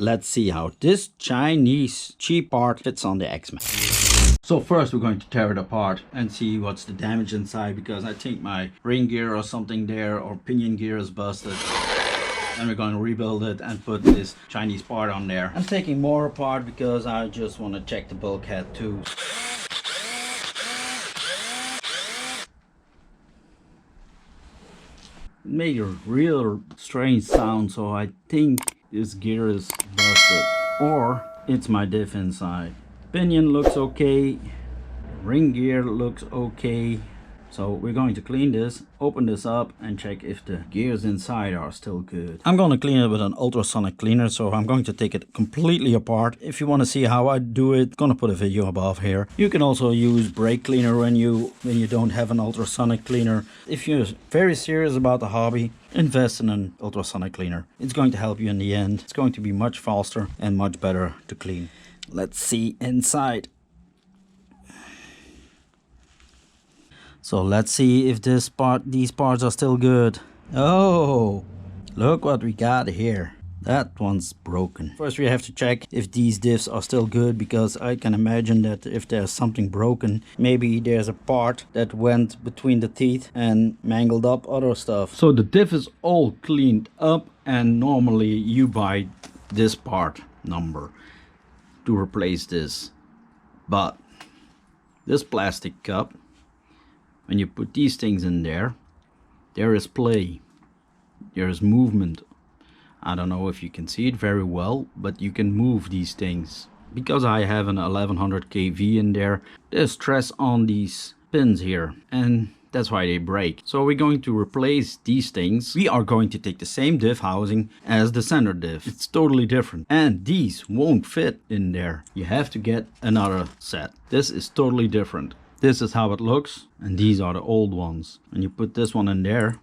let's see how this Chinese cheap part fits on the x-maxx. So first we're going to tear it apart and see what's the damage inside, because I think my ring gear or something there or pinion gear is busted. Then we're going to rebuild it and put this Chinese part on there. I'm taking more apart because I just want to check the bulkhead too. It made a real strange sound, so I think this gear is busted. Or it's my diff inside. Pinion looks okay. Ring gear looks okay. So we're going to clean this, open this up and check if the gears inside are still good. I'm going to clean it with an ultrasonic cleaner, so I'm going to take it completely apart. If you want to see how I do it, I'm going to put a video above here. You can also use brake cleaner when you don't have an ultrasonic cleaner. If you're very serious about the hobby, invest in an ultrasonic cleaner. It's going to help you in the end. It's going to be much faster and much better to clean. Let's see inside. So let's see if these parts are still good. Oh, look what we got here. That one's broken. First we have to check if these diffs are still good, because I can imagine that if there's something broken, maybe there's a part that went between the teeth and mangled up other stuff. So the diff is all cleaned up, and normally you buy this part number to replace this. But this plastic cup, when you put these things in there, there is play, there is movement. I don't know if you can see it very well, but you can move these things. Because I have an 1100 kV in there, there's stress on these pins here, and that's why they break. So we're going to replace these things. We are going to take the same diff housing as the center diff. It's totally different, and these won't fit in there. You have to get another set. This is totally different. This is how it looks, and these are the old ones. When you put this one in there,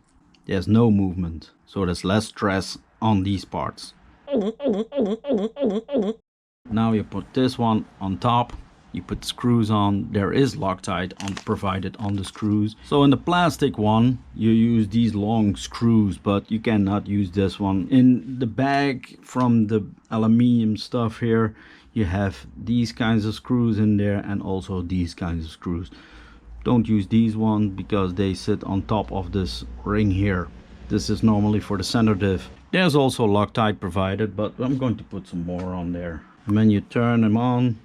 there's no movement, so there's less stress on these parts. Now you put this one on top, you put screws on. There is Loctite provided on the screws. So in the plastic one you use these long screws, but you cannot use this one. In the bag from the aluminium stuff here, you have these kinds of screws in there, and also these kinds of screws. Don't use these ones because they sit on top of this ring here. This is normally for the center diff. There's also Loctite provided, but I'm going to put some more on there. And when you turn them on,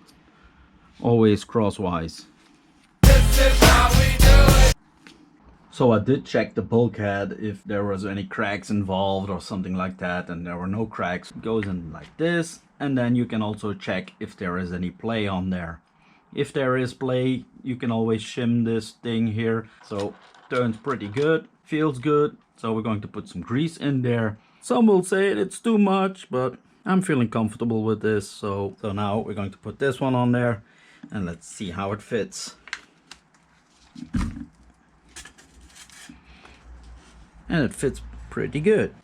always crosswise. This is how we do it. So I did check the bulkhead if there was any cracks involved or something like that, and there were no cracks. It goes in like this, and then you can also check if there is any play on there. If there is play, you can always shim this thing here. So turns pretty good, feels good. So we're going to put some grease in there. Some will say it's too much, but I'm feeling comfortable with this. So now we're going to put this one on there, and let's see how it fits. And it fits pretty good.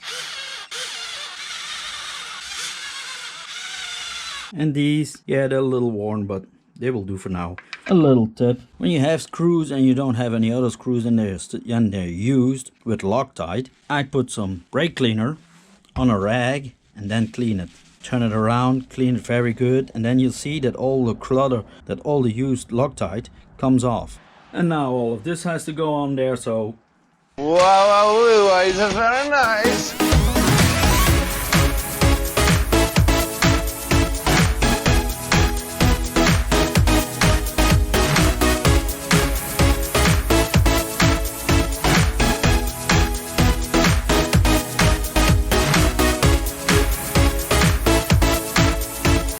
And these, yeah, they're a little worn, but they will do for now. A little tip: when you have screws and you don't have any other screws in there and they're used with Loctite, I put some brake cleaner on a rag and then clean it. Turn it around, clean it very good, and then you'll see that all the clutter, that all the used Loctite comes off. And now all of this has to go on there, so... Wow, it's very nice.